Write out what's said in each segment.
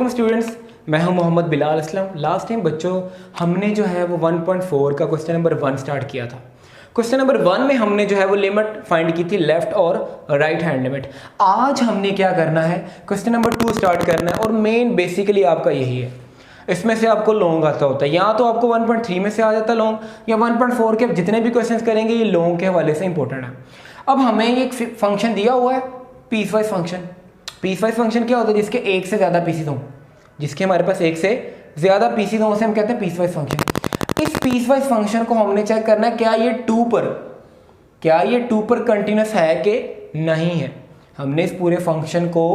वालेकुम स्टूडेंट्स, मैं हूं मोहम्मद बिलाल असलम। लास्ट टाइम बच्चों हमने जो है वो 1.4 का क्वेश्चन नंबर 1 स्टार्ट किया था। क्वेश्चन नंबर 1 में हमने जो है वो लिमिट फाइंड की थी लेफ्ट और राइट हैंड लिमिट। आज हमने क्या करना है, क्वेश्चन नंबर 2 स्टार्ट करना है और मेन बेसिकली आपका यही है। इसमें से आपको लॉन्ग आता होता है, या तो आपको 1.3 में से आ जाता है लॉन्ग, या 1.4 के जितने भी क्वेश्चन करेंगे ये लॉन्ग के हवाले से इंपॉर्टेंट है। अब हमें एक फंक्शन दिया हुआ है piecewise function. Piecewise function क्या होता है, जिसके एक से ज़्यादा पीसीज हों, जिसके हमारे पास एक से ज़्यादा पीसीज हों उसे हम कहते हैं पीस वाइज फंक्शन। इस पीस वाइज फंक्शन को हमने चेक करना है क्या ये 2 पर कंटिन्यूस है कि नहीं है। हमने इस पूरे फंक्शन को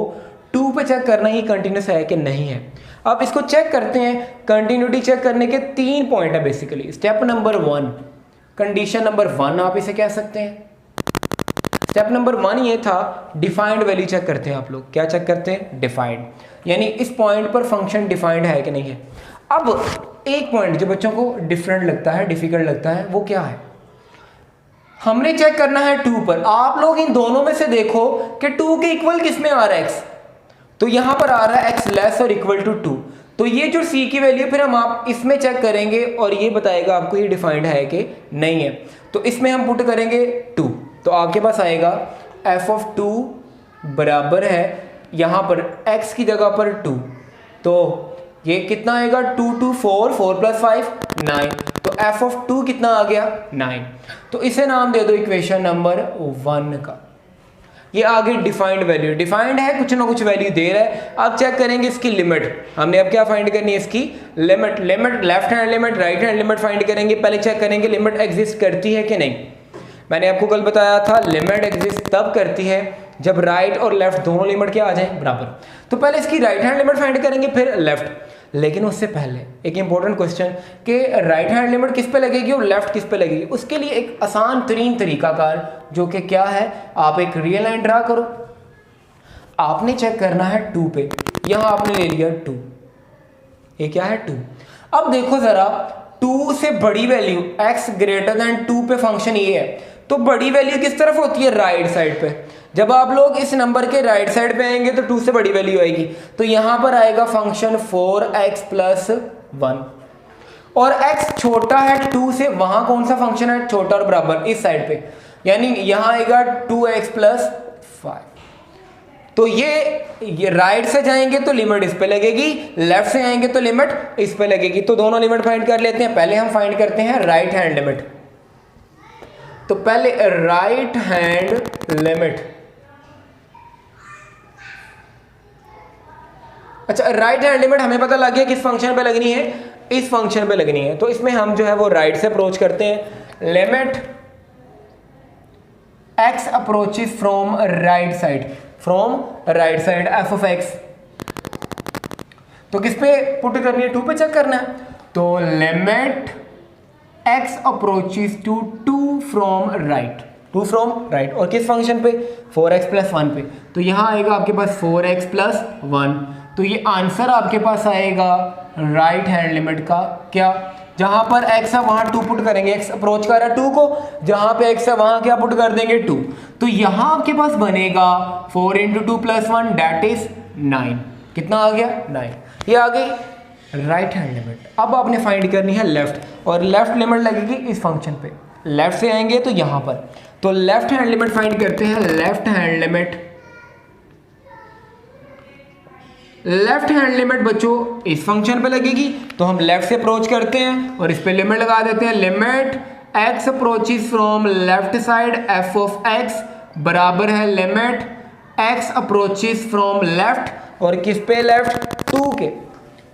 2 पे चेक करना है ये कंटिन्यूस है कि नहीं है। अब इसको चेक करते हैं। कंटिन्यूटी चेक करने के 3 पॉइंट है basically. Step number 1, condition number 1 आप इसे कह सकते हैं। स्टेप नंबर 1 ये था, डिफाइंड वैल्यू चेक करते हैं। आप लोग क्या चेक करते हैं, डिफाइंड, यानी इस पॉइंट पर फंक्शन डिफाइंड है कि नहीं है। अब एक पॉइंट जो बच्चों को डिफरेंट लगता है, डिफिकल्ट लगता है, वो क्या है, हमने चेक करना है 2 पर। आप लोग इन दोनों में से देखो कि 2 के इक्वल किस में आ रहा है x, तो यहां पर आ रहा है x लेस और इक्वल टू 2। तो ये जो c की वैल्यू फिर हम आप इसमें चेक करेंगे और ये बताएगा आपको ये डिफाइंड है कि नहीं है। तो इसमें हम पुट करेंगे 2, तो आपके पास आएगा f(2) बराबर है यहाँ पर x की जगह पर 2, तो ये कितना आएगा 2 2 4 4 + 5 9, तो f(2) कितना आ गया 9। तो इसे नाम दे दो इक्वेशन नंबर 1 का। ये आगे डिफाइंड वैल्यू, डिफाइंड है कुछ ना कुछ वैल्यू दे रहा है। अब चेक करेंगे इसकी लिमिट। हमने अब क्या फाइंड करनी है, इसकी limit. Limit left hand limit, right hand limit find करेंगे। पहले चेक करेंगे लिमिट एग्जिस्ट करती है कि नहीं। मैंने आपको कल बताया था लिमिट एग्जिस्ट तब करती है जब राइट और लेफ्ट दोनों लिमिट क्या आ जाए बराबर। तो पहले इसकी राइट हैंड लिमिट फाइंड करेंगे फिर लेफ्ट। लेकिन उससे पहले एक इंपॉर्टेंट क्वेश्चन कि राइट हैंड लिमिट किस पे लगेगी और लेफ्ट किस पे लगेगी। उसके लिए एक आसान तरीन तरीकाकार जो कि क्या है, आप एक रियल लाइन ड्रा करो। आपने चेक करना है 2 पे, यहां आपने ले लिया 2, ये क्या है 2। अब देखो जरा 2 से बड़ी वैल्यू x ग्रेटर देन 2 पे फंक्शन ये है, तो बड़ी वैल्यू किस तरफ होती है, राइट साइड पे। जब आप लोग इस नंबर के राइट साइड पे आएंगे तो 2 से बड़ी वैल्यू आएगी, तो यहां पर आएगा फंक्शन 4x + 1, और x छोटा है 2 से, वहां कौन सा फंक्शन है छोटा और बराबर, इस साइड पे, यानी यहां आएगा 2x + 5। तो ये राइट से जाएंगे तो लिमिट इस पे लगेगी, लेफ्ट से आएंगे तो लिमिट इस पे लगेगी। तो दोनों लिमिट फाइंड कर लेते हैं। पहले हम फाइंड करते हैं राइट हैंड लिमिट। तो पहले राइट हैंड लिमिट, अच्छा राइट हैंड लिमिट हमें पता लग गया किस फंक्शन पे लगनी है, इस फंक्शन पे लगनी है। तो इसमें हम जो है वो राइट से अप्रोच करते हैं। Limit x approaches from right side, from right side f(x), तो किस पे पुट करनी है, 2 पे चेक करना है। तो limit x approaches to 2 from right, 2 from right, और किस फंक्शन पे, 4x + 1 पे। तो यहां आएगा आपके पास 4x + 1, तो ये आंसर आपके पास आएगा राइट हैंड लिमिट का क्या, जहां पर x है वहां 2 पुट करेंगे, x अप्रोच कर रहा है 2 को, जहां पे x है वहां क्या पुट कर देंगे 2। तो यहां आपके पास बनेगा 4 × 2 + 1 दैट इज 9। कितना आ गया 9। ये आ गई राइट हैंड लिमिट। अब आपने फाइंड करनी है लेफ्ट, और लेफ्ट लिमिट लगेगी इस फंक्शन पे। लेफ्ट से आएंगे तो यहां पर, तो लेफ्ट हैंड लिमिट फाइंड करते हैं। Left hand limit, left hand limit बच्चों इस फंक्शन पे लगेगी, तो हम लेफ्ट से अप्रोच करते हैं और इस पे लिमिट लगा देते हैं। Limit x approaches from left side f(x) बराबर है limit x approaches from left, और किस पे लेफ्ट, 2 के।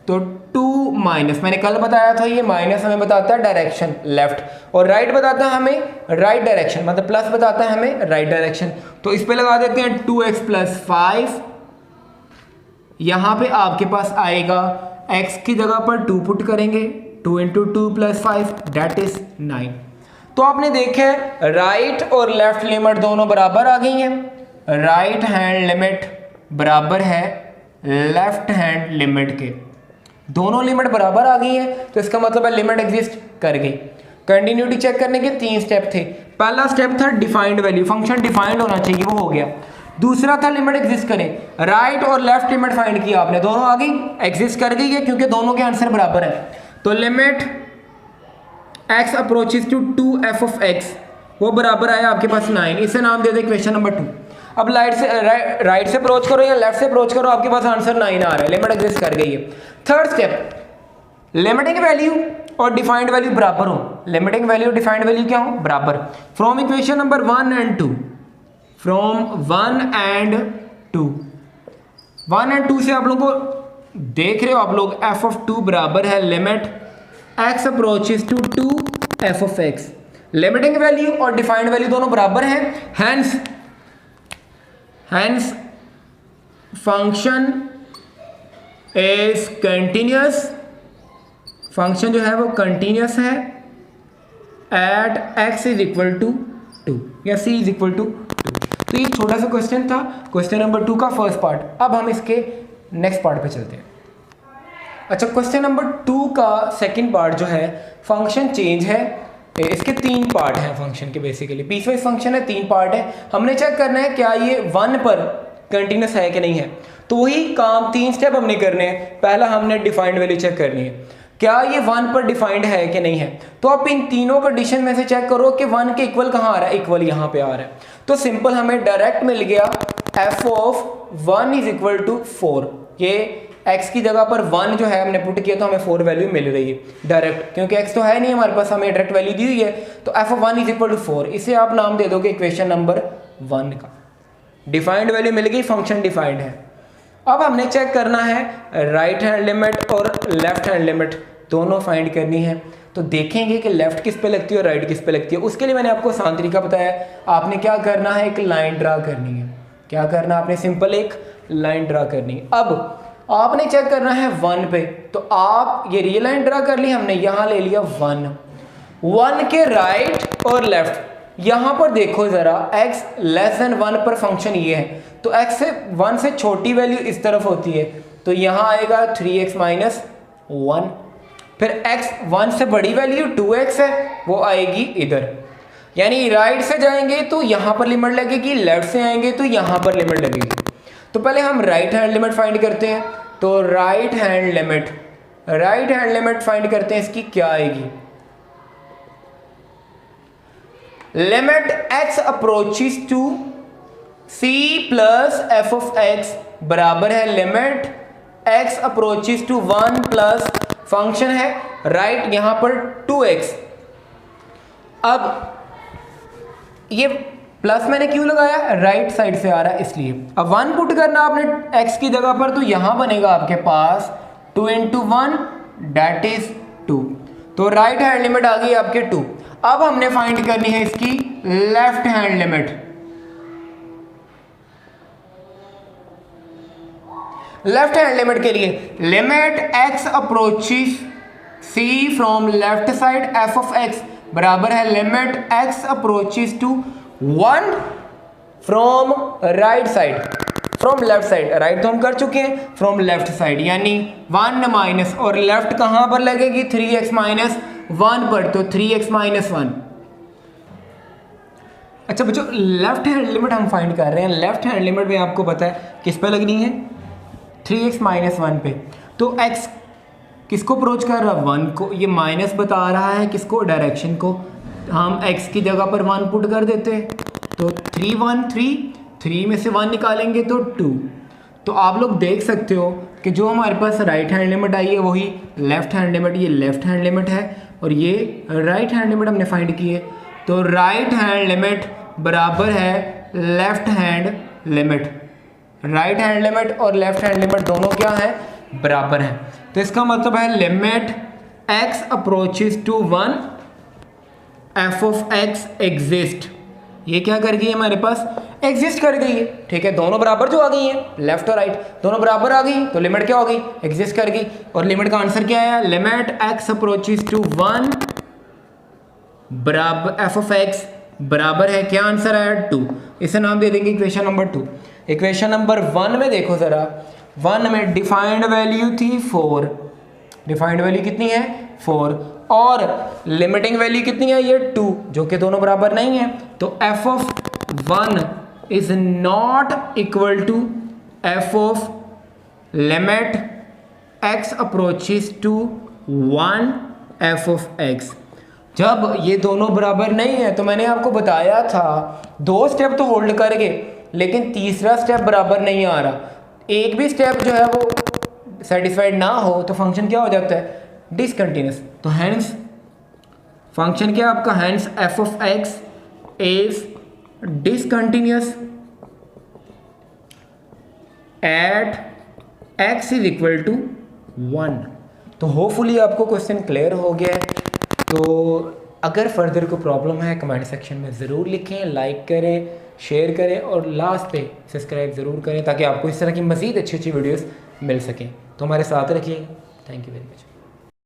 तो 2 माइनस, मैंने कल बताया था ये माइनस हमें बताता है डायरेक्शन लेफ्ट, और राइट बताता है हमें राइट डायरेक्शन, मतलब प्लस बताता है हमें राइट डायरेक्शन। तो इस पे लगा देते हैं 2x + 5। यहां पे आपके पास आएगा x की जगह पर 2 पुट करेंगे, 2 × 2 + 5 दैट इज 9। तो आपने देखे राइट और लेफ्ट लिमिट दोनों बराबर आ गई हैं। राइट हैंड लिमिट बराबर है लेफ्ट हैंड लिमिट के, दोनों लिमिट बराबर आ गई है, तो इसका मतलब है लिमिट एग्जिस्ट कर गई। कंटिन्यूटी चेक करने के 3 स्टेप थे। पहला स्टेप था डिफाइंड वैल्यू, फंक्शन डिफाइंड होना चाहिए, वो हो गया। दूसरा था लिमिट एग्जिस्ट करें, राइट और लेफ्ट लिमिट फाइंड किया आपने, दोनों आ गई, एग्जिस्ट कर गई है क्योंकि दोनों के आंसर बराबर है। तो limit x approaches to 2f of x वो बराबर आया आपके पास 9, इसे नाम दे दे इक्वेशन नंबर 2। अब राइट से अप्रोच करो या लेफ्ट से अप्रोच करो, आपके पास आंसर 9 आ रहा है, लिमिट एग्जिस्ट कर गई है। थर्ड स्टेप, लिमिटिंग वैल्यू और डिफाइंड वैल्यू बराबर हो, लिमिटिंग वैल्यू और डिफाइंड वैल्यू क्या हो, बराबर। From equation number 1 and 2, from 1 and 2, 1 and 2 से आप लोगों को देख रहे हो आप लोग f ऑफ 2 बराबर है limit x approaches to 2f of x। Limiting value और डिफाइंड वैल्यू दोनों बराबर हैं, hence function is continuous, function जो है वो कंटिन्यूअस है at x is equal to 2 या c इज इक्वल टू 2। तो ये छोटा सा क्वेश्चन था, क्वेश्चन नंबर 2 का फर्स्ट पार्ट। अब हम इसके नेक्स्ट पार्ट पे चलते हैं। अच्छा, क्वेश्चन नंबर 2 का सेकंड पार्ट जो है फंक्शन चेंज है, इसके 3 पार्ट हैं फंक्शन के, बेसिकली पीसवाइज फंक्शन है, 3 पार्ट है। हमने चेक करना है क्या ये 1 पर कंटिन्यूस है कि नहीं है। तो वही काम 3 स्टेप हमने करने हैं। पहला हमने डिफाइंड वैल्यू चेक करनी है, क्या ये 1 पर डिफाइंड है कि नहीं है। तो आप इन तीनों कंडीशन में से चेक करो कि 1 के इक्वल कहाँ आ रहा है, इक्वल यहाँ पे आ रहा है। तो सिंपल हमें डायरेक्ट मिल गया f of 1 is equal to 4, ये x की जगह पर 1 जो है हमने पुट किया तो हमें 4 वैल्यू मिल रही है डायरेक्ट, क्योंकि x तो है नहीं हमारे पास, हमें डायरेक्ट वैल्यू दी हुई है। तो f of 1 is equal to 4, इसे आप नाम दे दोगे इक्वेशन नंबर 1 का। डिफाइंड वैल्यू मिल गई, फंक्शन डिफाइंड है। अब हमने चेक करना है राइट हैंड लिमिट और लेफ्ट हैंड लिमिट दोनों फाइंड करनी है। तो देखेंगे कि लेफ्ट किस पे लगती है और राइट किस पे लगती है। उसके लिए मैंने आपको आसान तरीका बताया, आपने क्या करना है, एक लाइन ड्रा करनी है। क्या करना है आपने, सिंपल एक लाइन ड्रा करनी है। अब आपने चेक करना है 1 पे, तो आप ये रियल लाइन ड्रा कर ली हमने, यहाँ ले लिया 1 के राइट और लेफ्ट। यहाँ पर देखो जरा x लेस देन 1 पर फंक्शन ये है, तो x से 1 से छोटी वैल्यू इस तरफ होती है, तो यहाँ आएगा 3x माइनस 1। फिर x 1 से बड़ी वैल्यू 2x है, वो आएगी इधर। यानी राइट से जाएंगे तो यहाँ पर लिमिट लगेगी, लेफ्ट से आएंगे तो यहाँ पर लिमिट लगेगी। तो पहले हम राइट हैंड लिमिट फाइंड करते हैं। तो राइट हैंड लिमिट फाइंड करते हैं, इसकी क्या आएगी, limit x approaches to c plus f of x बराबर है limit x approaches to 1 plus function है राइट यहाँ पर 2x। अब ये प्लस मैंने क्यों लगाया, राइट साइड से आ रहा है इसलिए। अब 1 पुट करना आपने x की जगह पर, तो यहां बनेगा आपके पास 2 into 1 दैट इज 2। तो राइट हैंड लिमिट आ गई आपके 2। अब हमने फाइंड करनी है इसकी left hand limit. Left hand limit के लिए limit x approaches c from left side f of x बराबर है limit x approaches to 1 from right side, from left side. Right तो हम कर चुके हैं, फ्रॉम लेफ्ट साइड यानी 1 माइनस, और लेफ्ट कहां पर लगेगी, 3x माइनस 1 पर, तो 3x माइनस 1। अच्छा बच्चों, लेफ्ट हैंड लिमिट हम फाइंड कर रहे हैं। लेफ्ट हैंड लिमिट में आपको पता है किस पे लगनी है, 3x माइनस 1 पे। तो x किसको अप्रोच कर रहा है, 1 को। ये माइनस बता रहा है किसको, डायरेक्शन को। हम x की जगह पर 1 पुट कर देते हैं, तो 3 1 3, 3 में से 1 निकालेंगे तो 2। तो आप लोग देख सकते हो कि जो हमारे पास राइट हैंड लिमिट आई है वही लेफ्ट हैंड लिमिट, ये लेफ्ट हैंड लिमिट है और ये राइट हैंड लिमिट हमने फाइंड की है। तो राइट हैंड लिमिट बराबर है left hand limit. Right hand limit और लेफ्ट हैंड लिमिट दोनों क्या है, बराबर हैं। तो इसका मतलब है limit x approaches to 1 f of x exist. ये क्या कर गई है हमारे पास, एग्जिस्ट कर गई है। ठीक है, दोनों बराबर जो आ गई है, लेफ्ट और राइट दोनों बराबर आ गई, तो लिमिट क्या हो गई, एग्जिस्ट कर गई। और लिमिट का आंसर क्या है, लिमिट x अप्रोचेस टू 1 बराबर f ऑफ x बराबर है, क्या आंसर है, 2। इसे नाम दे देंगे इक्वेशन नंबर 2। इक्वेशन नंबर 1 में देखो जरा, 1 में डिफाइंड वैल्यू थी 4, डिफाइंड वैल्यू कितनी है 4, और लिमिटिंग वैल्यू कितनी है ये 2, जो कि दोनों बराबर नहीं है। तो f of 1 is not equal to f of limit x approaches to 1 f of x। जब ये दोनों बराबर नहीं है तो मैंने आपको बताया था 2 स्टेप तो होल्ड कर गए, लेकिन तीसरा स्टेप बराबर नहीं आ रहा। एक भी स्टेप जो है वो सेटिस्फाइड ना हो तो फंक्शन क्या हो जाता है, डिसकंटिन्यूस। तो हैंस फंक्शन क्या आपका, हैंस एफ ऑफ एक्स is discontinuous at x is equal to 1। तो होपफुली आपको क्वेश्चन क्लियर हो गया है। तो अगर फर्दर कोई प्रॉब्लम है कमेंट सेक्शन में ज़रूर लिखें, लाइक करें, शेयर करें और लास्ट पे सब्सक्राइब ज़रूर करें ताकि आपको इस तरह की मज़ीद अच्छी अच्छी वीडियोस मिल सकें। तो हमारे साथ रखिए। Thank you very much.